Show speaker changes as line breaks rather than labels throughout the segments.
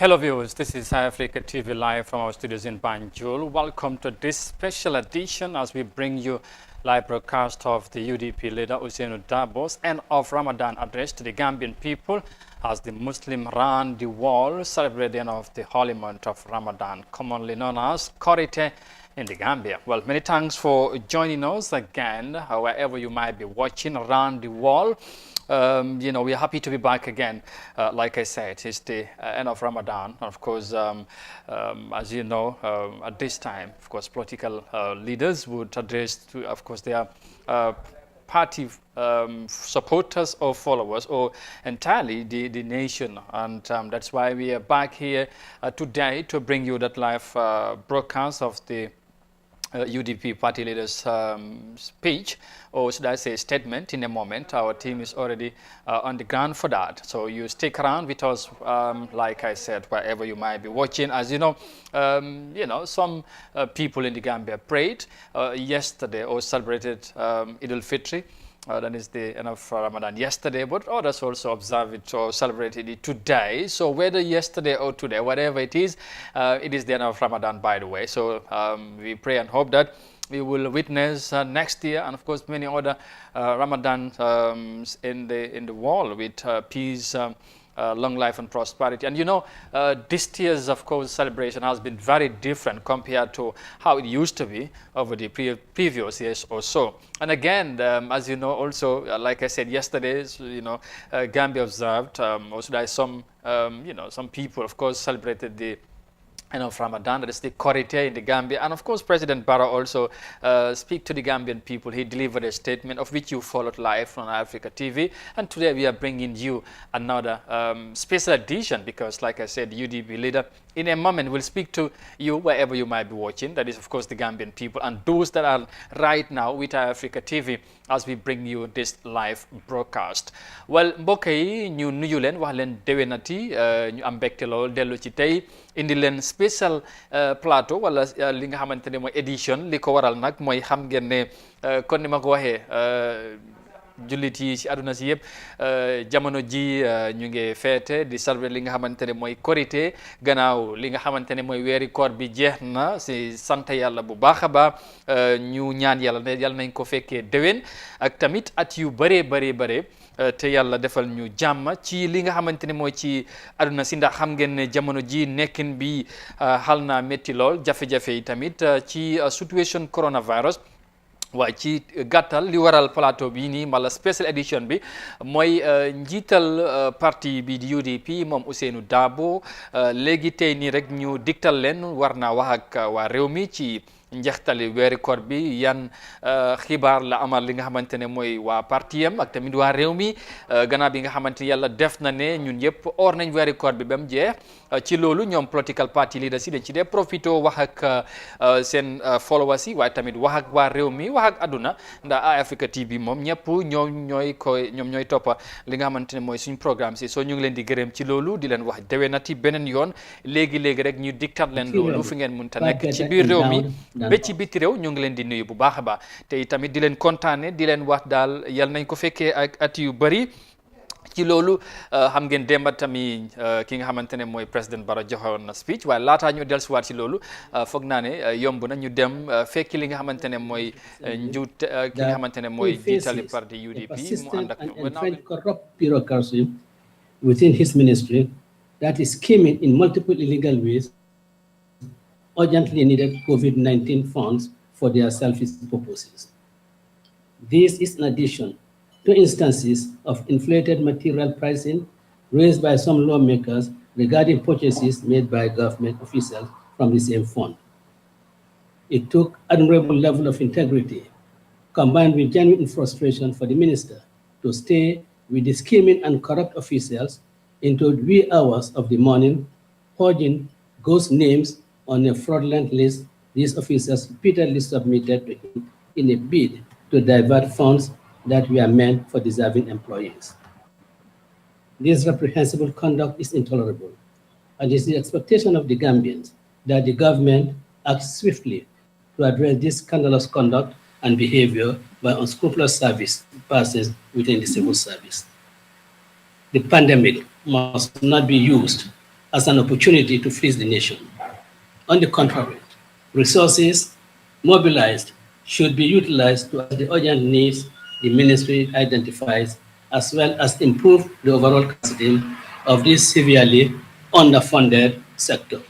Hello viewers, this is Africa TV live from our studios in Banjul. Welcome to this special edition as we bring you live broadcast of the UDP leader Ousainou Darboe's end of Ramadan address to the Gambian people as the Muslim around the world celebrate the end of the holy month of Ramadan, commonly known as Korite in the Gambia. Well, many thanks for joining us again, wherever you might be watching around the world. We're happy to be back again. Like I said, it's the end of Ramadan. Of course, as you know, at this time, of course, political leaders would address, to, of course, their party supporters or followers, or entirely the nation. And that's why we are back here today to bring you that live broadcast of the UDP party leader's speech, or should I say statement, in a moment. Our team is already on the ground for that. So you stick around with us, like I said, wherever you might be watching. As you know, some people in the Gambia prayed yesterday or celebrated Eid al-Fitr. That is the end of Ramadan yesterday, but others also observe it or celebrated it today. So whether yesterday or today, whatever it is the end of Ramadan, by the way. So we pray and hope that we will witness next year, and of course many other Ramadan in the world with peace, long life and prosperity. And this year's, of course, celebration has been very different compared to how it used to be over the previous years or so. And again, as you know, also, like I said yesterday, Gambia observed, some people, of course, celebrated the end of Ramadan, that is the Korite in the Gambia. And of course, President Barrow also speak to the Gambian people. He delivered a statement of which you followed live on Africa TV. And today we are bringing you another special edition because, like I said, the UDP leader in a moment will speak to you wherever you might be watching. That is, of course, the Gambian people and those that are right now with Africa TV as we bring you this live broadcast. Well, mbokk yi ñu nuyu leen wax leen déwénati ñu am mbégte lool dellu ci tey indi leen spécial plateau wala li nga xamante ne mooy édition li ko waral nag mooy xam ngeen ne kon ni ma ko waxee jullit yi ci àdduna si yëpp jamono ji ñu ngi feete di célébrer li nga xamante ne mooy korité gannaaw li nga xamante ne mooy weeri koor bi jeex na si sant yàlla bu baax a baax ñu ñaan yàlla ne yàlla nañ ko fekkee déwén ak tamit at yu bëree te yàlla defal ñu jàmm ci li nga xamante ne mooy ci àdduna si ndax xam ngeen ne jamono ji nekkin bi xal naa métti lool jafe-jafe yi tamit ci situation coronavirus. waaye ci gàttal li waral plateau bi nii wala special edition bi mooy njiital parti bi di UDP moom Ousainou Darboe léegi tey nii rek ñu digtal leen war naa wax ak waa réew mi ci njeextali weeri koor bi yan xibaar la amal li nga xamante ne mooy waa partiyam ak tamit waa réew mi gannaaw bi nga xamante ne yàlla def na ne ñun yëpp or nañ weeri koor bi ba mu jeex ci loolu ñoom political party leaders yi dañ ci dee profito wax ak seen followers yi waaye tamit wax ak waa réew mi wax ak àdduna ndax Africa TV moom ñëpp ñoom ñooy toppa li nga xamante ne mooy suñ programme si soo ñu ngi leen di gërëm ci loolu di leen wax déwénati beneen yoon léegi rek ñu diktat leen loolu fi ngeen mënta nekk ci biir réew mi ba ci biti réew ñu ngi leen di nuyu bu baax a baax te tamit di leen kontaane di leen wax daal yal nañ ko fekkee ak at yu bëri ci loolu xam ngeen démba tamit ki nga xamante ne mooy président Barrow joxewoon na speech waaye laataa ñu dellusiwaat ci loolu foog naa ne yomb na ñu dem fekki li nga xamante ne mooy njuut ki nga xamante ne mooy jiitali parti UDP mu ànd ak
and corrupt bureaucracy within his ministry that is scheming in multiple illegal ways urgently needed COVID-19 funds for their selfish purposes. This is in addition to instances of inflated material pricing raised by some lawmakers regarding purchases made by government officials from the same fund. It took admirable level of integrity combined with genuine frustration for the minister to stay with the scheming and corrupt officials into the wee hours of the morning, forging ghost names on a fraudulent list these officers repeatedly submitted to him in a bid to divert funds that were meant for deserving employees. This reprehensible conduct is intolerable, and it is the expectation of the Gambians that the government acts swiftly to address this scandalous conduct and behavior by unscrupulous service persons within the civil service. The pandemic must not be used as an opportunity to fleece the nation. On the contrary, resources mobilized should be utilized to address the urgent needs the ministry identifies, as well as improve the overall capacity of this severely underfunded sector.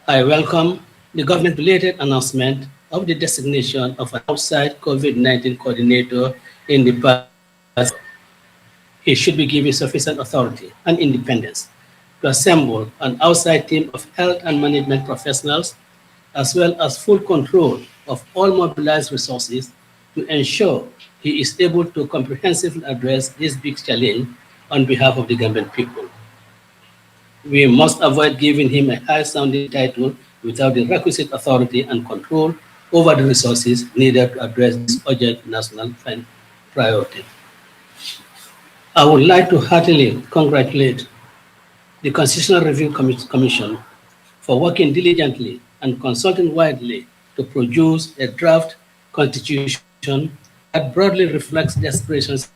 I welcome the government's related announcement of the designation of an outside COVID-19 coordinator in the past. He should be given sufficient authority and independence to assemble an outside team of health and management professionals, as well as full control of all mobilized resources to ensure he is able to comprehensively address this big challenge on behalf of the Gambian people. We must avoid giving him a high-sounding title without the requisite authority and control over the resources needed to address this urgent national priority. I would like to heartily congratulate the Constitutional Review Commission for working diligently and consulting widely to produce a draft constitution that broadly reflects the aspirations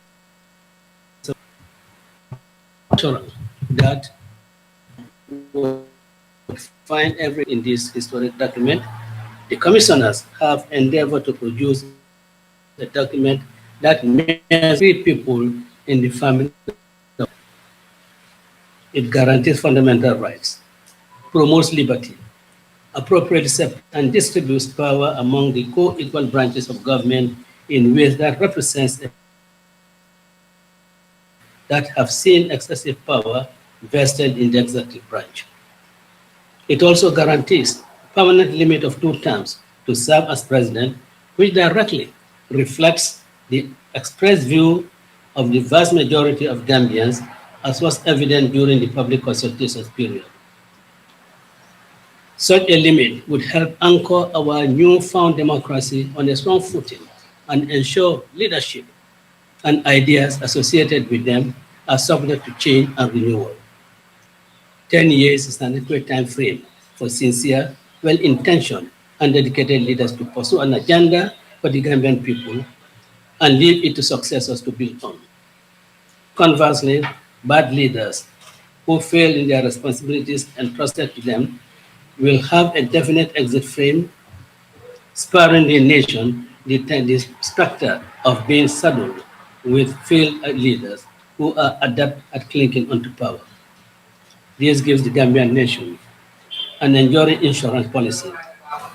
that would find every in this historic document. The commissioners have endeavored to produce a document that mirrors three people in the family. It guarantees fundamental rights, promotes liberty, appropriately separates and distributes power among the co-equal branches of government in ways that represents that have seen excessive power vested in the executive branch. It also guarantees permanent limit of 2 terms to serve as president, which directly reflects the expressed view of the vast majority of Gambians, as was evident during the public consultations period. Such a limit would help anchor our newfound democracy on a strong footing and ensure leadership and ideas associated with them are subject to change and renewal. 10 years is an adequate time frame for sincere, well-intentioned, and dedicated leaders to pursue an agenda for the Gambian people and leave it to successors to build on. Conversely, bad leaders who fail in their responsibilities entrusted to them will have a definite exit frame, sparing the nation the specter of being saddled with failed leaders who are adept at clinging onto power. This gives the Gambian nation an enduring insurance policy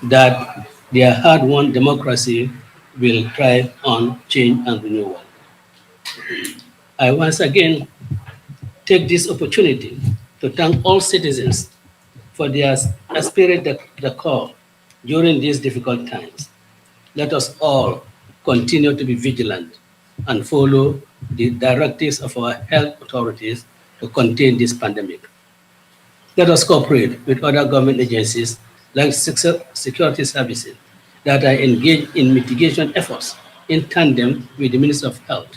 that their hard-won democracy will thrive on change and renewal. I once again take this opportunity to thank all citizens for their spirit the call during these difficult times. Let us all continue to be vigilant and follow the directives of our health authorities to contain this pandemic. Let us cooperate with other government agencies like security services that are engaged in mitigation efforts in tandem with the Ministry of Health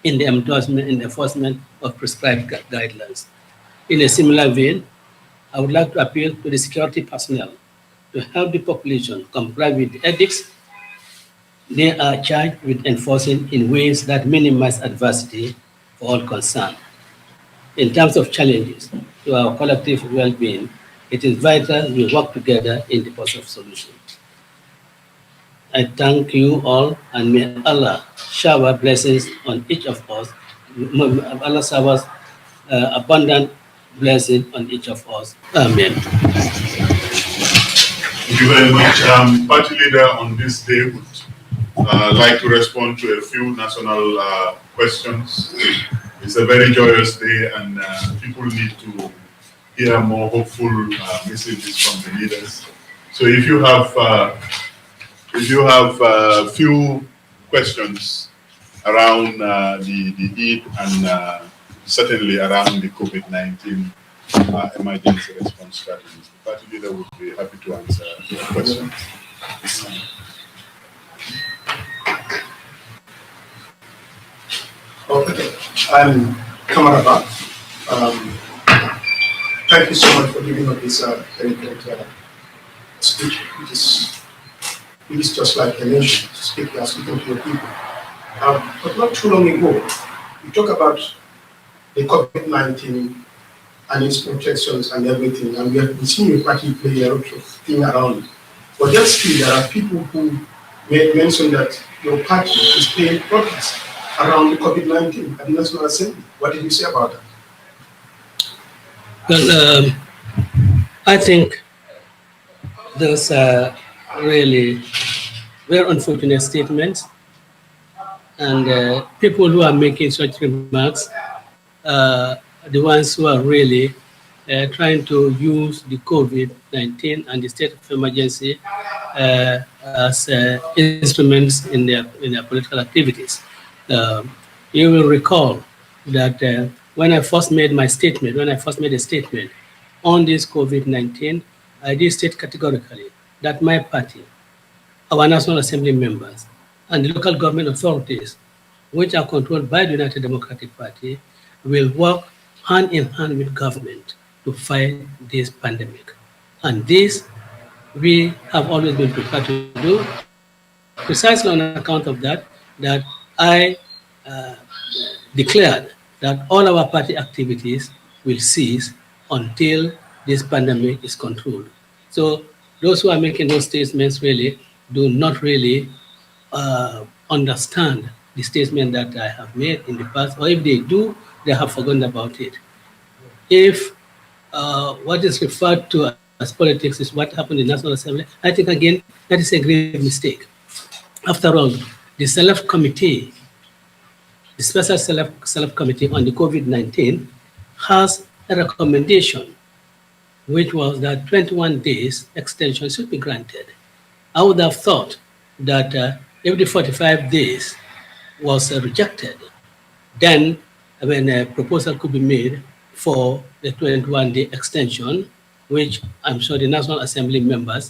in the enforcement of prescribed guidelines. In a similar vein, I would like to appeal to the security personnel to help the population comply with the edicts they are charged with enforcing in ways that minimize adversity for all concerned. In terms of challenges to our collective well-being, it is vital we work together in the pursuit of solutions. I thank you all, and may Allah shower blessings on each of us. Allah showers abundant blessing on each of us. Amen.
Thank you very much. Party leader on this day would like to respond to a few national questions. It's a very joyous day, and people need to hear more hopeful messages from the leaders. So if you have a few questions around the Eid and certainly around the COVID-19 emergency response strategies, the party leader would be happy to answer your questions.
Okay, I'm Kamaraba. Thank you so much for giving us this very great speech. It is just like a nation, speaking to your people. But not too long ago, you talk about the COVID-19 and its protections and everything, and we have seen your party play a lot of thing around it. But yet still, there are people who may mention that your party is playing protest around the COVID-19 at the National Assembly. What did you say about that?
Well, I think those are really very unfortunate statements, and people who are making such remarks are the ones who are really trying to use the COVID-19 and the state of emergency as instruments in their political activities. You will recall that when I first made a statement on this COVID-19, I did state categorically that my party, our National Assembly members, and the local government authorities, which are controlled by the United Democratic Party, will work hand in hand with government to fight this pandemic. And this we have always been prepared to do, precisely on account of that I declared that all our party activities will cease until this pandemic is controlled. So those who are making those statements really do not really understand the statement that I have made in the past, or if they do, they have forgotten about it. If what is referred to as politics is what happened in the National Assembly, I think again that is a grave mistake. After all, the Select Committee, the Special Select Committee on the COVID-19 has a recommendation, which was that 21 days extension should be granted. I would have thought that if the 45 days was rejected, then when a proposal could be made for the 21-day extension, which I'm sure the National Assembly members